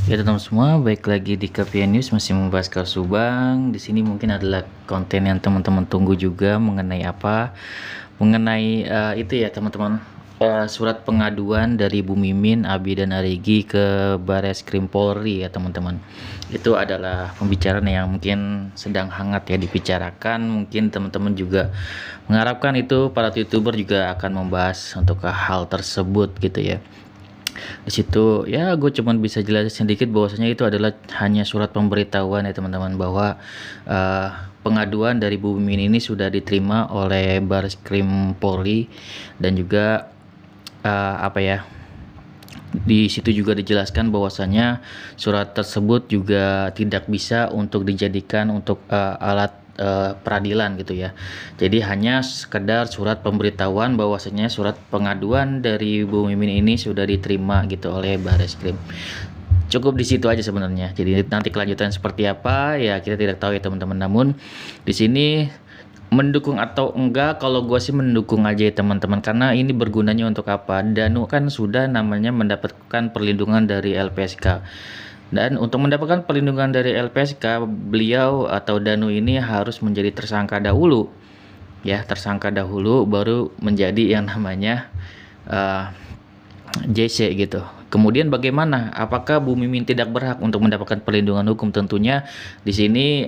Ya teman-teman semua, baik lagi di KPN News masih membahas kasus Subang. Di sini mungkin adalah konten yang teman-teman tunggu juga mengenai apa? Mengenai itu ya teman-teman. Surat pengaduan dari Bu Mimin, Abi dan Arigi ke Barreskrim Polri ya teman-teman. Itu adalah pembicaraan yang mungkin sedang hangat ya dibicarakan. Mungkin teman-teman juga mengharapkan itu para YouTuber juga akan membahas untuk hal tersebut gitu ya. Di situ ya gue cuman bisa jelasin sedikit bahwasanya itu adalah hanya surat pemberitahuan ya teman-teman bahwa eh, pengaduan dari Bu Mimin ini sudah diterima oleh Barreskrim Polri dan juga apa ya, di situ juga dijelaskan bahwasanya surat tersebut juga tidak bisa untuk dijadikan untuk alat peradilan gitu ya. Jadi hanya sekedar surat pemberitahuan bahwasanya surat pengaduan dari Bu Mimin ini sudah diterima gitu oleh Barreskrim. Cukup di situ aja sebenarnya. Jadi nanti kelanjutan seperti apa ya kita tidak tahu ya teman-teman. Namun di sini mendukung atau enggak, kalau gue sih mendukung aja ya teman-teman, karena ini bergunanya untuk apa? Danu kan sudah namanya mendapatkan perlindungan dari LPSK, dan untuk mendapatkan perlindungan dari LPSK beliau atau Danu ini harus menjadi tersangka dahulu ya, tersangka dahulu baru menjadi yang namanya uh, JC gitu. Kemudian bagaimana? Apakah Bu Mimin tidak berhak untuk mendapatkan perlindungan hukum? Tentunya di sini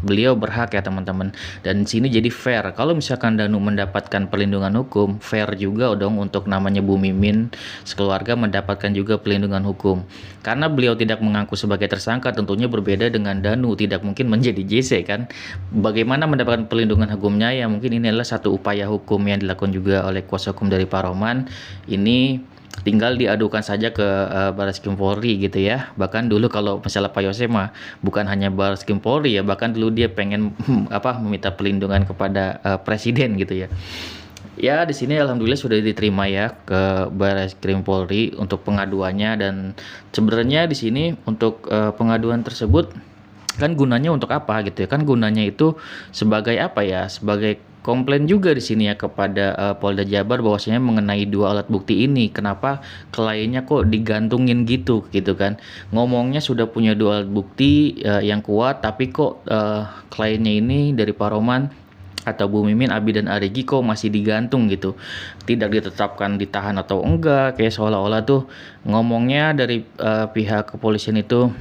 beliau berhak ya teman-teman. Dan di sini jadi fair. Kalau misalkan Danu mendapatkan perlindungan hukum, fair juga dong untuk namanya Bu Mimin sekeluarga mendapatkan juga perlindungan hukum. Karena beliau tidak mengaku sebagai tersangka, tentunya berbeda dengan Danu, tidak mungkin menjadi JC kan. Bagaimana mendapatkan perlindungan hukumnya? Ya mungkin ini adalah satu upaya hukum yang dilakukan juga oleh kuasa hukum dari Pak Roman. Ini tinggal diadukan saja ke Barreskrim Polri gitu ya. Bahkan dulu kalau misalnya Pak Yose mah bukan hanya Barreskrim Polri ya, bahkan dulu dia pengen meminta perlindungan kepada presiden gitu ya. Ya di sini alhamdulillah sudah diterima ya ke Barreskrim Polri untuk pengaduannya, dan sebenarnya di sini untuk pengaduan tersebut kan gunanya untuk apa gitu ya, kan gunanya itu sebagai apa ya, sebagai komplain juga di sini ya kepada Polda Jabar bahwasanya mengenai dua alat bukti ini, kenapa kliennya kok digantungin gitu kan, ngomongnya sudah punya dua alat bukti yang kuat, tapi kok kliennya ini dari Pak Roman atau Bu Mimin, Abi dan Arigi kok masih digantung gitu, tidak ditetapkan ditahan atau enggak, kayak seolah-olah tuh ngomongnya dari pihak kepolisian itu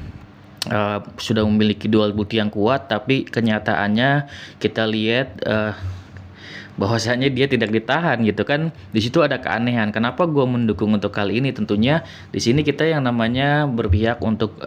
sudah memiliki dua alat bukti yang kuat, tapi kenyataannya kita lihat bahwasanya dia tidak ditahan gitu kan. Di situ ada keanehan. Kenapa gue mendukung untuk kali ini? Tentunya di sini kita yang namanya berpihak untuk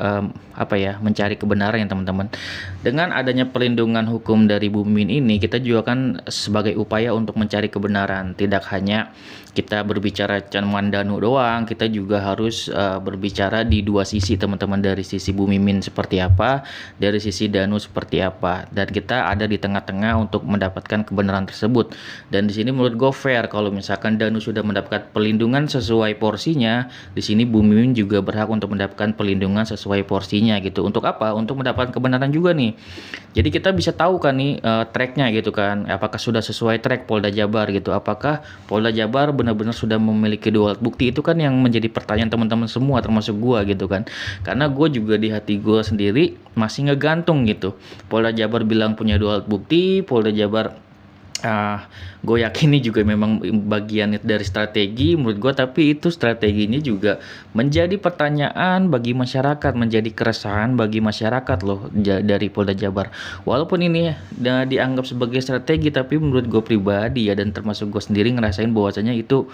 apa ya, mencari kebenaran ya teman-teman. Dengan adanya perlindungan hukum dari Bu Mimin ini, kita juga kan sebagai upaya untuk mencari kebenaran. Tidak hanya kita berbicara cuman Danu doang, kita juga harus berbicara di dua sisi teman-teman, dari sisi Bu Mimin seperti apa, dari sisi Danu seperti apa, dan kita ada di tengah-tengah untuk mendapatkan kebenaran tersebut. Dan di sini menurut gue fair kalau misalkan Danu sudah mendapatkan perlindungan sesuai porsinya, di sini Bu Mimin juga berhak untuk mendapatkan perlindungan sesuai porsinya gitu. Untuk apa? Untuk mendapatkan kebenaran juga nih. Jadi kita bisa tahu kan nih tracknya gitu kan, apakah sudah sesuai track Polda Jabar gitu, apakah Polda Jabar benar-benar sudah memiliki dua alat bukti. Itu kan yang menjadi pertanyaan teman-teman semua termasuk gua gitu kan, karena gue juga di hati gue sendiri masih ngegantung gitu. Polda Jabar bilang punya dua alat bukti, Polda Jabar gue yakin ini juga memang bagian dari strategi menurut gue, tapi itu strateginya juga menjadi pertanyaan bagi masyarakat, menjadi keresahan bagi masyarakat loh dari Polda Jabar. Walaupun ini dianggap sebagai strategi, tapi menurut gue pribadi ya, dan termasuk gue sendiri ngerasain bahwasanya itu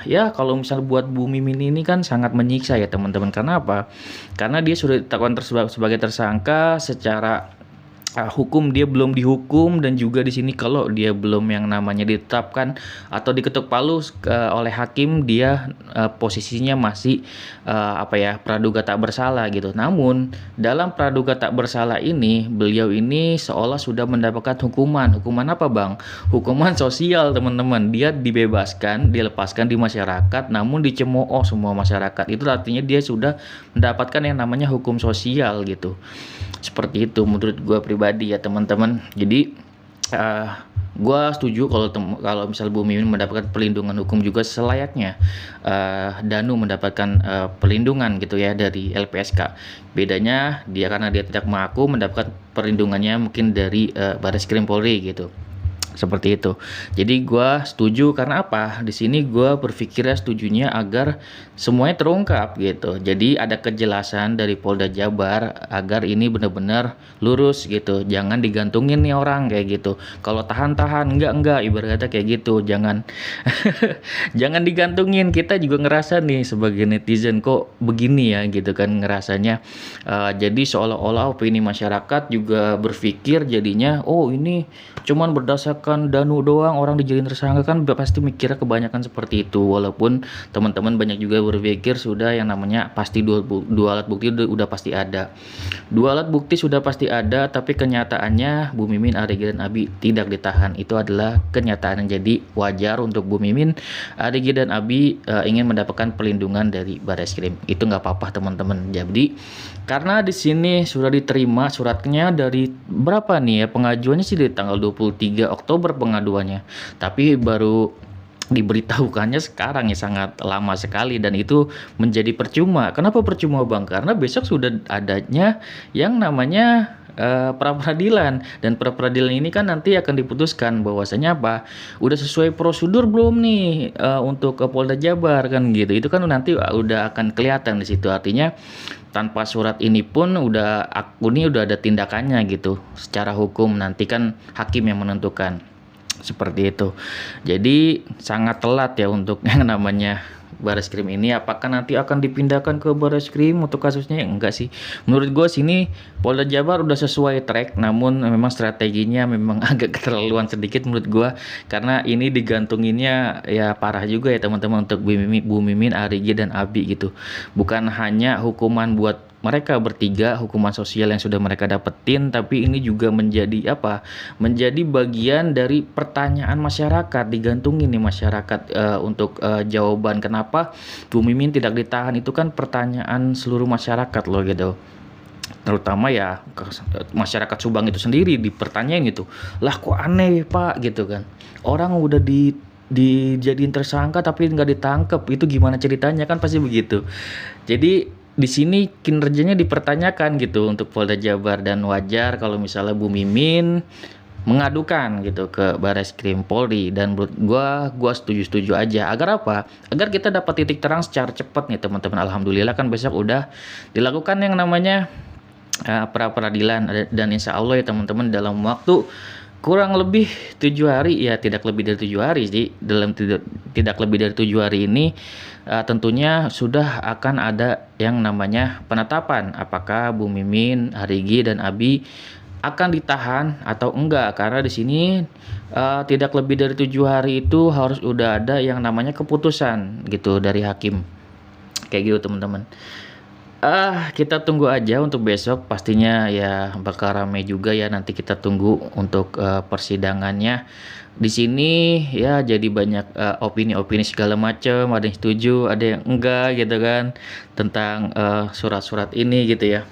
ya kalau misal buat Bu Mimin ini kan sangat menyiksa ya teman-teman. Karena apa? Karena dia sudah ditetapkan sebagai tersangka secara hukum, dia belum dihukum, dan juga di sini kalau dia belum yang namanya ditetapkan atau diketuk palu oleh hakim, dia posisinya masih apa ya, praduga tak bersalah gitu. Namun dalam praduga tak bersalah ini, beliau ini seolah sudah mendapatkan hukuman apa bang? Hukuman sosial teman-teman. Dia dibebaskan, dilepaskan di masyarakat, namun dicemooh semua masyarakat. Itu artinya dia sudah mendapatkan yang namanya hukum sosial gitu. Seperti itu menurut gue pribadi ya teman-teman. Jadi eh gua setuju kalau misal Bu Mimin mendapatkan perlindungan hukum juga selayaknya Danu mendapatkan perlindungan gitu ya dari LPSK. Bedanya dia karena dia tidak mengaku mendapatkan perlindungannya mungkin dari Barreskrim Polri gitu. Seperti itu. Jadi gua setuju karena apa? Di sini gua berpikirnya setujunya agar semuanya terungkap gitu. Jadi ada kejelasan dari Polda Jabar agar ini benar-benar lurus gitu. Jangan digantungin nih orang kayak gitu. Kalau tahan-tahan enggak ibarat kata kayak gitu. Jangan jangan digantungin. Kita juga ngerasa nih sebagai netizen kok begini ya gitu kan ngerasanya. Jadi seolah-olah opini masyarakat juga berpikir jadinya oh ini cuman berdasarkan Danu doang orang dijadiin tersangka kan pasti mikirnya kebanyakan seperti itu, walaupun teman-teman banyak juga berpikir sudah yang namanya pasti dua alat bukti udah pasti ada. Dua alat bukti sudah pasti ada, tapi kenyataannya Bu Mimin, Arigi dan Abi tidak ditahan. Itu adalah kenyataan yang jadi wajar untuk Bu Mimin, Arigi dan Abi ingin mendapatkan perlindungan dari Barreskrim. Itu nggak apa-apa teman-teman. Jadi karena di sini sudah diterima suratnya dari berapa nih ya, pengajuannya sih di tanggal 23 Oktober pengaduannya. Tapi baru diberitahukannya sekarang ya, sangat lama sekali dan itu menjadi percuma. Kenapa percuma Bang? Karena besok sudah adanya yang namanya pra peradilan, dan pra peradilan ini kan nanti akan diputuskan bahwasanya apa udah sesuai prosedur belum nih untuk ke Polda Jabar kan gitu. Itu kan nanti udah akan kelihatan di situ. Artinya tanpa surat ini pun aku ini udah ada tindakannya gitu secara hukum, nanti kan hakim yang menentukan. Seperti itu. Jadi sangat telat ya untuk yang namanya Barreskrim ini. Apakah nanti akan dipindahkan ke Barreskrim untuk kasusnya? Enggak sih. Menurut gue sini Polda Jabar udah sesuai track, namun memang strateginya memang agak keterlaluan sedikit menurut gue, karena ini digantunginnya ya parah juga ya teman-teman untuk Bu Mimin, Arigi dan Abi gitu. Bukan hanya hukuman buat mereka bertiga, hukuman sosial yang sudah mereka dapetin, tapi ini juga menjadi apa? Menjadi bagian dari pertanyaan masyarakat, digantungin nih masyarakat untuk jawaban kenapa Bu Mimin tidak ditahan. Itu kan pertanyaan seluruh masyarakat loh gitu. Terutama ya masyarakat Subang itu sendiri dipertanyain gitu. Lah kok aneh Pak gitu kan. Orang udah dijadiin tersangka tapi nggak ditangkap, itu gimana ceritanya, kan pasti begitu. Jadi di sini kinerjanya dipertanyakan gitu untuk Polda Jabar, dan wajar kalau misalnya Bu Mimin mengadukan gitu ke Barreskrim Polri, dan menurut gua setuju aja. Agar apa? Agar kita dapat titik terang secara cepat nih teman-teman. Alhamdulillah kan besok udah dilakukan yang namanya pra peradilan, dan insya Allah ya teman-teman dalam waktu kurang lebih 7 hari ya, tidak lebih dari 7 hari sih. Dalam tidak lebih dari 7 hari ini tentunya sudah akan ada yang namanya penetapan apakah Bu Mimin, Arigi dan Abi akan ditahan atau enggak, karena di sini tidak lebih dari 7 hari itu harus udah ada yang namanya keputusan gitu dari hakim, kayak gitu teman-teman. Kita tunggu aja untuk besok, pastinya ya bakal ramai juga ya, nanti kita tunggu untuk persidangannya. Di sini ya jadi banyak opini-opini segala macam, ada yang setuju, ada yang enggak gitu kan tentang surat-surat ini gitu ya.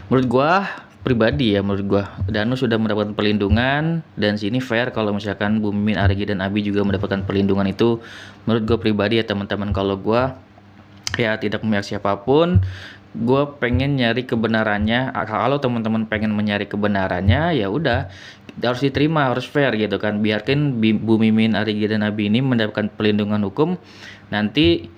Menurut gua pribadi ya, menurut gua Danu sudah mendapatkan perlindungan, dan sini fair kalau misalkan Bu Mimin, Arigi dan Abi juga mendapatkan perlindungan. Itu menurut gua pribadi ya teman-teman. Kalau gua ya tidak memihak siapapun, gue pengen nyari kebenarannya. Kalau teman-teman pengen mencari kebenarannya ya udah harus diterima, harus fair gitu kan. Biarkan Bu Mimin, Arigi dan Abi ini mendapatkan perlindungan hukum, nanti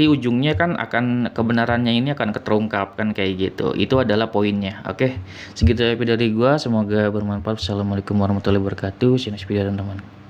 ujungnya kan akan kebenarannya ini akan keterungkap kan kayak gitu. Itu adalah poinnya. Oke, segitu dari gue, semoga bermanfaat. Assalamualaikum warahmatullahi wabarakatuh. Teman-teman.